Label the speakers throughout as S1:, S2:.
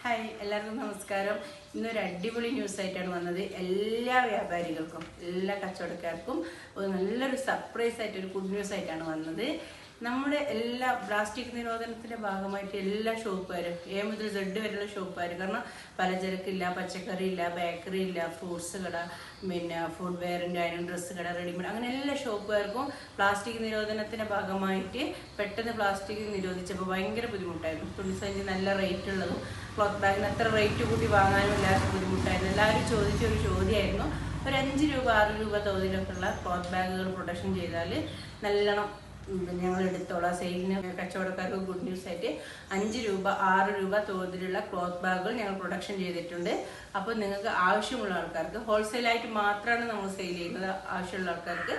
S1: Hi എല്ലാവർക്കും നമസ്കാരം. ഇന്നൊരു അടിപൊളി ന്യൂസ് ആയിട്ടാണ് വന്നത്. എല്ലാ വ്യാപാരികൾക്കും എല്ലാ കച്ചവടക്കാർക്കും ഒരു നല്ലൊരു സർപ്രൈസ് ആയിട്ട് ഒരു ഗുഡ് ന്യൂസ് ആയിട്ടാണ് വന്നത്. നമ്മുടെ എല്ലാ പ്ലാസ്റ്റിക് നിരോധനത്തിന്റെ ഭാഗമായിട്ട് എല്ലാ ഷോപ്പുകാരും എ മുതൽ സെഡ് വരെയുള്ള ഷോപ്പുകാർ, കാരണം പലചരക്കില്ല, പച്ചക്കറി ഇല്ല, ബേക്കറി ഇല്ല, ഫ്രൂട്ട്സ് കട, പിന്നെ ഫുഡ് വെയറിൻ്റെ ആയാലും ഡ്രസ്സ് കട, റെഡിമെയ്ഡ്, അങ്ങനെ എല്ലാ ഷോപ്പുകാർക്കും പ്ലാസ്റ്റിക് നിരോധനത്തിന്റെ ഭാഗമായിട്ട് പെട്ടെന്ന് പ്ലാസ്റ്റിക് നിരോധിച്ചപ്പോൾ ഭയങ്കര ബുദ്ധിമുട്ടായിരുന്നു. തുണിസഞ്ചി നല്ല റേറ്റ് ഉള്ളതും ക്ലോത്ത് ബാഗിന് അത്ര റേറ്റ് കൂട്ടി വാങ്ങാനും എല്ലാവർക്കും ബുദ്ധിമുട്ടായിരുന്നു. എല്ലാവരും ചോദിച്ചൊരു ചോദ്യമായിരുന്നു, ഒരു 5 രൂപ 6 രൂപ തോതിലൊക്കെയുള്ള ക്ലോത്ത് ബാഗുകൾ പ്രൊഡക്ഷൻ ചെയ്താൽ നല്ലോണം ഞങ്ങൾ എടുത്തോളാം. സെയിലിന് കച്ചവടക്കാർക്ക് ഗുഡ് ന്യൂസ് ആയിട്ട് 5 രൂപ 6 രൂപ തോതിലുള്ള ക്ലോത്ത് ബാഗുകൾ ഞങ്ങൾ പ്രൊഡക്ഷൻ ചെയ്തിട്ടുണ്ട്. അപ്പോൾ നിങ്ങൾക്ക് ആവശ്യമുള്ള ആൾക്കാർക്ക്, ഹോൾസെയിലായിട്ട് മാത്രമാണ് നമ്മൾ സെയിൽ ചെയ്യുന്നത്. ആവശ്യമുള്ള ആൾക്കാർക്ക്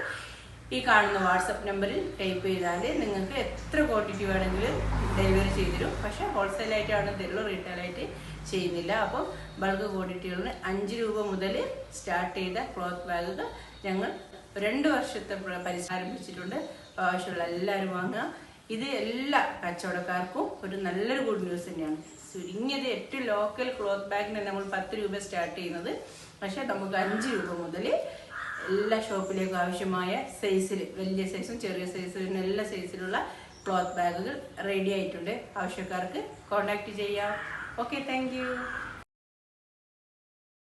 S1: ഈ കാണുന്ന വാട്സപ്പ് നമ്പറിൽ ടൈപ്പ് ചെയ്താൽ നിങ്ങൾക്ക് എത്ര ക്വാണ്ടിറ്റി വേണമെങ്കിലും ഡെലിവറി ചെയ്തിരും. പക്ഷേ ഹോൾസെയിലായിട്ടാണ് തരുള്ളൂ, റീറ്റെയിലായിട്ട് ചെയ്യുന്നില്ല. അപ്പോൾ ബൾക്ക് ക്വാണ്ടിറ്റികളിന് 5 രൂപ മുതൽ സ്റ്റാർട്ട് ചെയ്ത ക്ലോത്ത് ബാഗുകൾ ഞങ്ങൾ 2 വർഷത്തെ ആരംഭിച്ചിട്ടുണ്ട്. ആവശ്യമുള്ള എല്ലാവരും വാങ്ങുക. ഇത് എല്ലാ കച്ചവടക്കാർക്കും ഒരു നല്ലൊരു ഗുഡ് ന്യൂസ് തന്നെയാണ്. ചുരുങ്ങിയത് ഏറ്റവും ലോക്കൽ ക്ലോത്ത് ബാഗിന് നമ്മൾ 10 രൂപ സ്റ്റാർട്ട് ചെയ്യുന്നത്. പക്ഷേ നമുക്ക് 5 രൂപ മുതൽ എല്ലാ ഷോപ്പിലേക്കും ആവശ്യമായ സൈസിൽ, വലിയ സൈസും ചെറിയ സൈസും എല്ലാ സൈസിലുള്ള ക്ലോത്ത് ബാഗുകൾ റെഡി ആയിട്ടുണ്ട്. ആവശ്യക്കാർക്ക് കോൺടാക്ട് ചെയ്യാം. Okay, thank you.